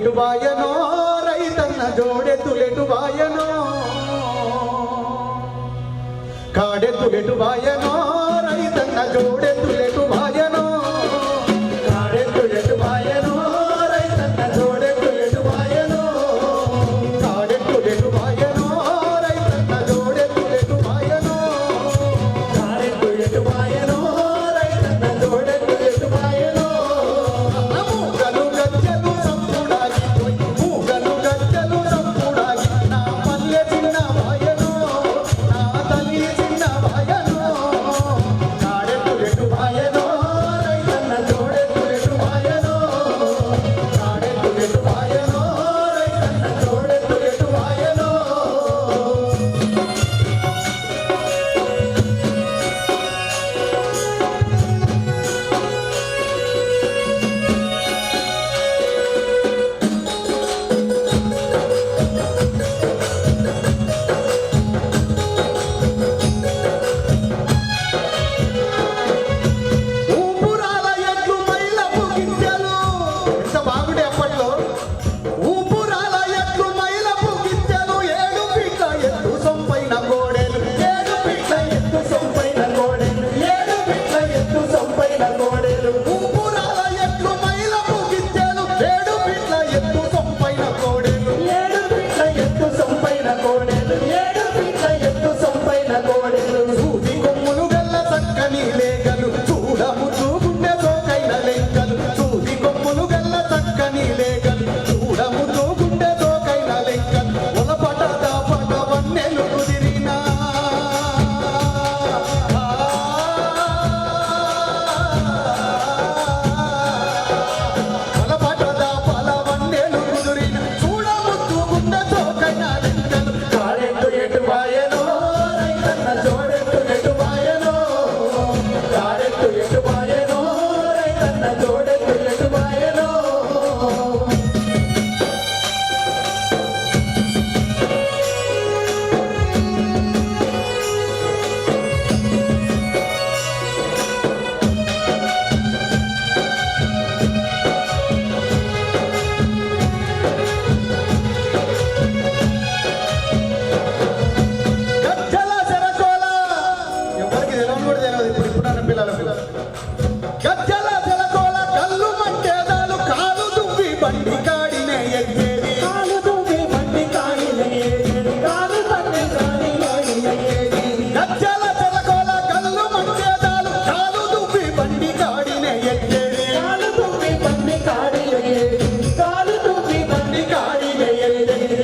తులెటు బాయనో రైతన్న జోడెత్తులెటు బాయనో కాడెత్తులెటు బాయనో రైతన్న జోడెత్తులెటు బాయనో కాడెత్తులెటు బాయనో రైతన్న జోడెత్తులెటు బాయనో కాడెత్తులెటు బాయనో రైతన్న జోడెత్తులెటు బాయనో కాడెత్తులెటు బాయనో రైతన్న జోడెత్తులెటు బాయనో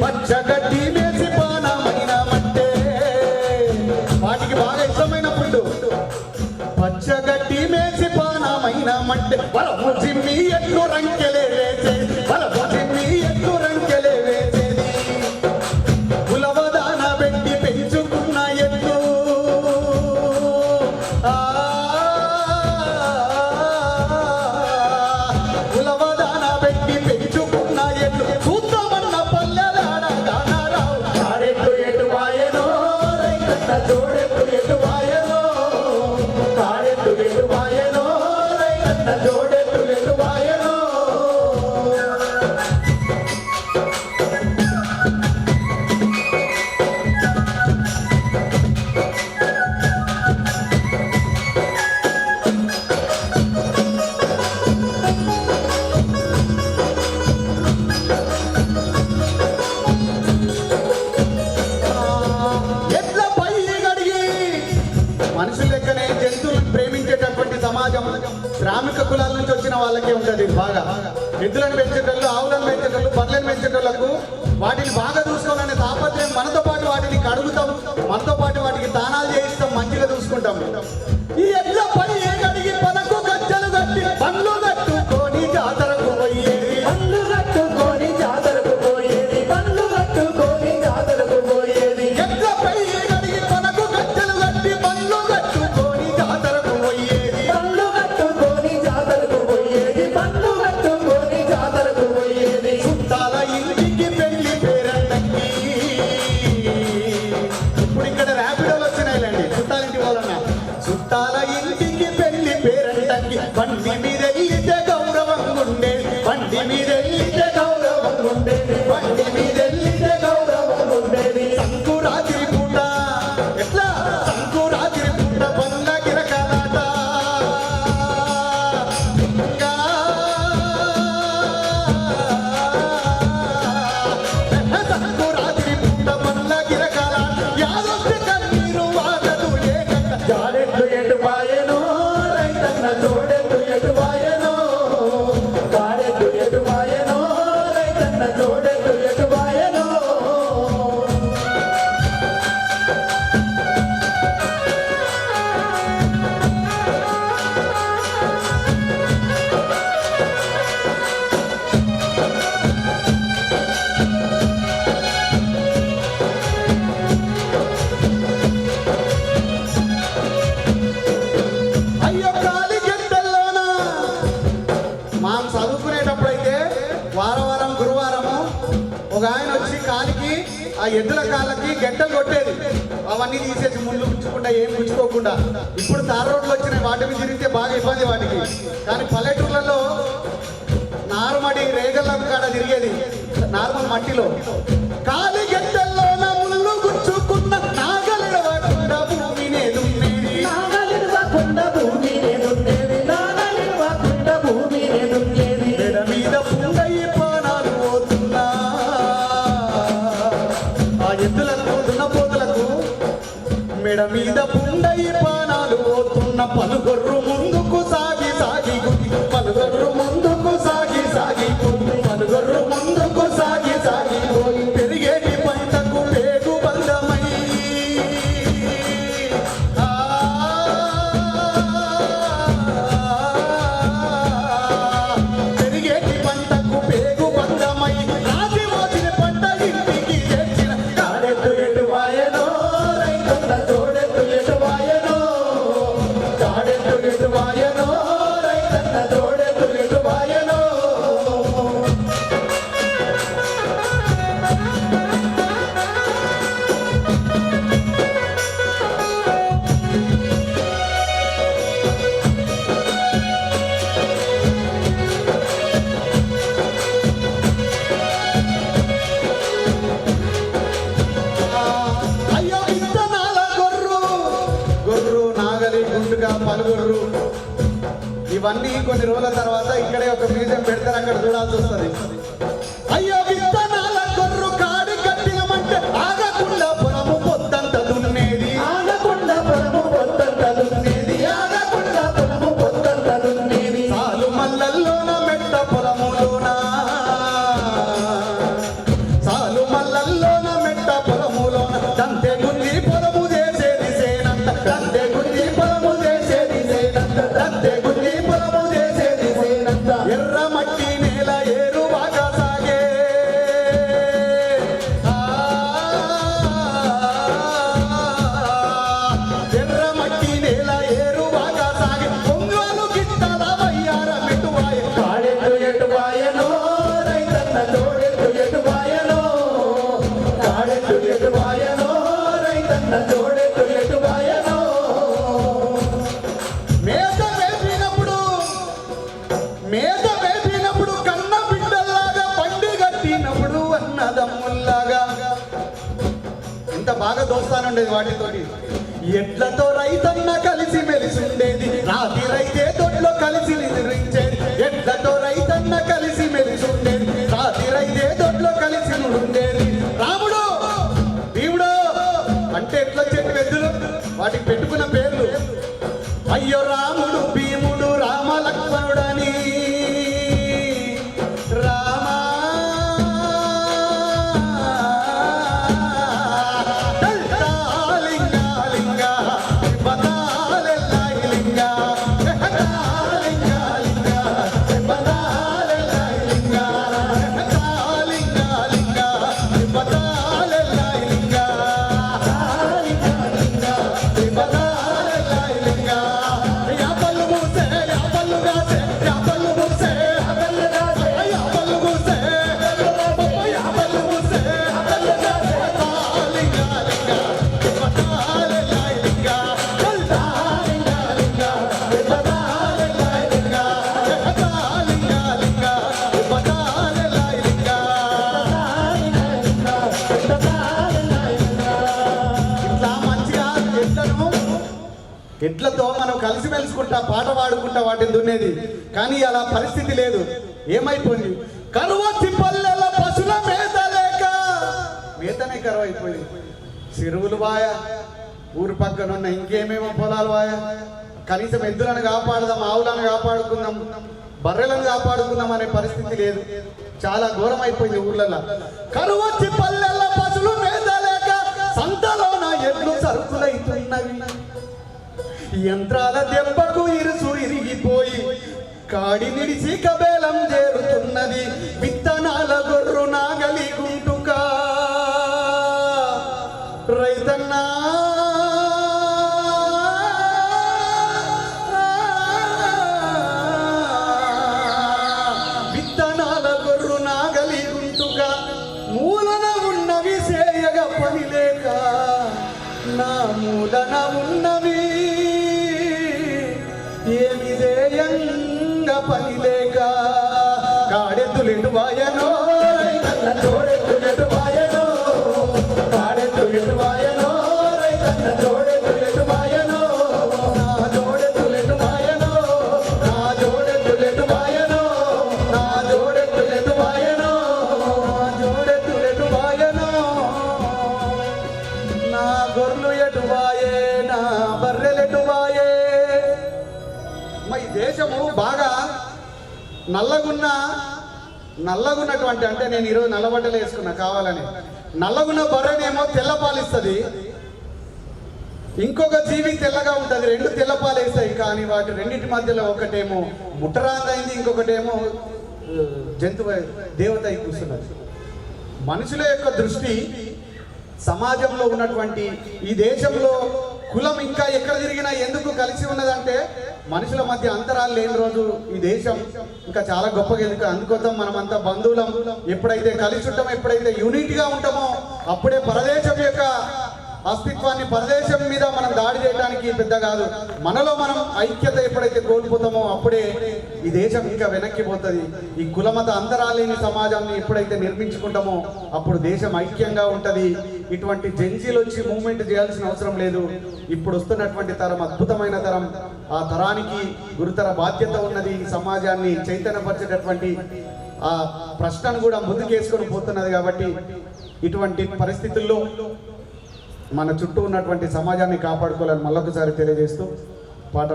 పచ్చగడ్డి మేసి పానమైన మట్టే వాటికి బాగా ఇష్టమైన పుండు పచ్చగడ్డి మేసి పానమైన మట్టే బలము జిమ్మి ఎట్లు రంకెలే వేసేది బలము జిమ్మి ఎట్లు రంకెలే వేసేది కులవదాన పెట్టి పెంచుకున్న ఎట్లు కులవదాన పెట్టి పెంచుకున్న ఎట్లు జోడెత్తు ఎటు వాయనో కాడెత్తు ఎటు వాయనో రైతన్న జోడెత్తు ఎటు వాయనో మనుషుల లెక్కనే జంతువులను ప్రేమించేటటువంటి సమాజం శ్రామిక కులాల నుంచి వచ్చిన వాళ్ళకే ఉంటుంది బాగా. ఎద్దులను పెంచేటోళ్ళు, ఆవులను పెంచేటోళ్ళు, బర్రెలను పెంచేటోళ్లకు వాటిని బాగా చూసుకోవాలనే తాపత్రయం మనతో పాటు వాటిని కడుగుతాం, మనతో పాటు వాటికి దానాలు చేయిస్తాం, మంచిగా చూసుకుంటాం. ఈ ఎడ్ల పై కడిగి పదకు గజ్జలు కట్టి పండ్లు కట్టుకొని జాతరకు పోయేది, పండ్లు కట్టుకొని జాతరకు పోయేది, పండ్లు కట్టుకొని జాతరకు పోయేది. ఎడ్ల పై కడిగి పదకు గజ్జలు కట్టి పండ్లు కట్టుకొని జాతరకు పోయేది, పండ్లు కట్టుకొని జాతరకు పోయేది, పండ్లు కట్టుకొని జాతరకు పోయేది. చుట్టాల ఇంటికి పెళ్లి పేరంటకి ఇప్పుడు ఇక్కడ ర్యాపిడోలు వచ్చినాయిలేండి. చుట్టాలింటి వాళ్ళన్నా చుట్టాల ఇంటికి పెళ్లి పేరంటకి బండి మీద వెళ్తే గౌరవం ఉండే, బండి మీద వెళ్తే గౌరవం ఎద్దుల కాళ్ళకి గంటలు కొట్టేది, అవన్నీ తీసేసి ముళ్ళు గుచ్చుకుండా ఏం గుచ్చుకోకుండా. ఇప్పుడు తార్ రోడ్లు వచ్చినాయి, వాటి మీద తిరిగితే బాగా ఇబ్బంది వాటికి. కానీ పల్లెటూర్లలో నార్మడి రేగల కాడ తిరిగేది నార్మల్ మట్టిలో. కాలి గంటల్లో ముళ్ళు గుచ్చుకున్న నాగలిడవకుండా భూమినే దున్నేది, నాగలిడవకుండా భూమినే దున్నేది, నాగలిడవకుండా భూమినే దున్నేది. మెడ మీద పుండయి ప్రాణాలు పోతున్నా ఆ ఎద్దులకు దున్నపోతులకు, మెడ మీద పుండయి ప్రాణాలు పోతున్న పలుగొర్రు ముందుకు సాగి సాగి గుడి, పలుగొర్రు ముందుకు సాగి సాగి పోయి, పలుగొర్రు ముందుకు సాగి సాగి పోయి, పెరిగేటి పంటకు పేగు బంధమై ఆ, పెరిగేటి పంటకు పేగు బంధమై, రాజి మోసిన పంట ఇంటికి చేర్చిన కాడెత్తు ఎటువాయనో రైతన్న తోడెత్తు ఎటువాయనో, కాడెత్తు ఎటువాయనో రైతన్న తోడెత్తు ఎటువాయనో. అయ్యో విత్తనాల గొర్రు, గొర్రు నాగలి గుండుగా పలుగొర్రు, ఇవన్నీ కొన్ని రోజుల తర్వాత ఇక్కడే ఒక మ్యూజియం పెడతారు, అక్కడ చూడాల్సి వస్తుంది. అయ్యో విత్తనాల గొర్రు కాడి కట్టినమంటే ఆగకుండా పొలము పొద్దంత దున్నేది, ఆగకుండా పొలము పొద్దంత దున్నేది, ఆగకుండా పొలము పొద్దంత దున్నేది. సాలు మల్లల్లోన మెట్ట పొలములోన, సాలు మల్లల్లోన మెట్ట పొలములోన, దంతే గుండి పొలము చేసేది సేనంత, దంతే గుండి పొలము చేసేది సేనంత, దంతే గుండి పొలము చేసేది సేనంత. ఎర్ర మట్టి నేల ఏరు బాగా సాగే ఆ, ఎర్ర మట్టి నేల ఏరు బాగా సాగే, పొంగలు గిట్టల వయ్యార మెటువాయ, కాడెత్తు ఎటువాయనో రైతన్న తోడెత్తు ఎటువాయనో, కాడెత్తు ఎటువాయనో రైతన్న తోడెత్తు ఎటువాయనో. మేత వేపినప్పుడు, మేత వేపినప్పుడు కన్న బిడ్డల్లాగా, బండి కట్టినప్పుడు అన్నదమ్ముల్లాగా ఎంత బాగా దోస్తానుండేది వాటితోటి. ఎడ్లతో రైతన్న కలిసి మెలిసి ఉండేది, రాతి రైతే దొడ్లో కలిసి నిద్రించేది. ఎడ్లతో రైతన్న కలిసి మెలిసి ఉండేది, రాతి రైతే దొడ్లో కలిసి ఉండేది. రాముడు భీముడు అంటే ఎట్లా చెప్పి ఎద్దులు వాటికి పెట్టుకున్న పేర్లు. అయ్యో రాముడు భీముడు రామ లక్ష్మణుడని, రామ లింగా లింగా బదాలెల్లాయి లింగా, లింగా లింగా బదాలెల్లాయి లింగా, లింగా లింగా బదాలెల్లాయి లింగా, బదాలెల్లాయి లింగా. యా పల్లు మూసే యా పల్లు గాసే, యా పల్లు మూసే యా పల్లు గాసే, యా పల్లు మూసే యా పల్లు మూసే యా పల్లు గాసే, లింగా లింగా బదాలెల్లాయి లింగా, లింగా లింగా బదాలెల్లాయి లింగా, లింగా లింగా బదాలెల్లాయి లింగా. ఇట్లా మంచిగా ఎడ్లతో మనం కలిసి మెలుసుకుంటా పాట పాడుకుంటా వాటిని దున్నేది. కానీ అలా పరిస్థితి లేదు, ఏమైపోయింది? కరువచ్చి పల్లెల పశుల మేత లేక, మేతనే కరువు అయిపోయింది. చెరువులు వాయ, ఊరు పక్కన ఉన్న ఇంకేమేమో పొలాలు వాయ. కనీసం ఎద్దులను కాపాడదాం, ఆవులను కాపాడుకుందాం, బర్రెలను కాపాడుకుందాం అనే పరిస్థితి లేదు. చాలా ఘోరం అయిపోయింది ఊర్లలో. కరువచ్చి పల్లెల పశులు మేత లేక, సంతలోన ఎడ్లు సరుకులైతున్నవి. యంత్రాల దెబ్బకు ఇరుసు ఇరిగిపోయి, కాడి నిడిసి కబేలం చేరుతున్నది. విత్తనాల గొర్రు నాగలి గుంటుక, రైతన్నా విత్తనాల గొర్రు నాగలి గుంటుక, మూలన ఉన్నవి సేయగ పని లేక నా మూలన ఉన్నవి ఏమి దేయంగ పని లేక కాడెత్తులెండు వాయనో రైతన్న జోడెత్తులెటు వాయనో కాడెత్తులెటు వాయనో రైతన్న జోడెత్తులెటు వాయనో నా జోడెత్తులెండు వాయనో నా జోడెత్తులెండు వాయనో నా జోడెత్తులెండు వాయనో నా జోడెత్తులెండు వాయనో నా గొర్రెలు ఎటువాయే నా బర్రెలెటువాయే మా ఈ దేశము బాగా నల్లగున్నటువంటి అంటే నేను ఈరోజు నల్లబట్టలు వేసుకున్నా కావాలని నల్లగున్న బర్రెనేమో తెల్లపాలిస్తుంది ఇంకొక జీవి తెల్లగా ఉంటుంది రెండు తెల్లపాలు వేస్తాయి కానీ వాటి రెండింటి మధ్యలో ఒకటేమో ముట్టరాందైంది ఇంకొకటేమో జంతువు దేవత అయి కూర్చున్నది మనుషుల యొక్క దృష్టి సమాజంలో ఉన్నటువంటి ఈ దేశంలో కులం ఇంకా ఎక్కడ తిరిగినా ఎందుకు కలిసి ఉన్నదంటే మనుషుల మధ్య అంతరాలు లేని రోజు ఈ దేశం ఇంకా చాలా గొప్పగా ఎందుకు అందుకోసం మనమంతా బంధువులం ఎప్పుడైతే కలిసి ఉంటామో ఎప్పుడైతే యూనిట్గా ఉంటామో అప్పుడే పరదేశం యొక్క అస్తిత్వాన్ని పరదేశం మీద మనం దాడి చేయడానికి పెద్ద కాదు మనలో మనం ఐక్యత ఎప్పుడైతే కోల్పోతామో అప్పుడే ఈ దేశం ఇంకా వెనక్కి పోతుంది ఈ కులమత అంతరాలేని సమాజాన్ని ఎప్పుడైతే నిర్మించుకుంటామో అప్పుడు దేశం ఐక్యంగా ఉంటది ఇటువంటి జెన్జీలు వచ్చి మూవ్మెంట్ చేయాల్సిన అవసరం లేదు ఇప్పుడు వస్తున్నటువంటి తరం అద్భుతమైన తరం ఆ తరానికి గురుతర బాధ్యత ఉన్నది ఈ సమాజాన్ని చైతన్యపరిచేటటువంటి ఆ ప్రశ్నను కూడా ముందుకేసుకొని పోతున్నది కాబట్టి ఇటువంటి పరిస్థితుల్లో మన చుట్టూ ఉన్నటువంటి సమాజాన్ని కాపాడుకోవాలని మళ్ళొకసారి తెలియజేస్తూ పాట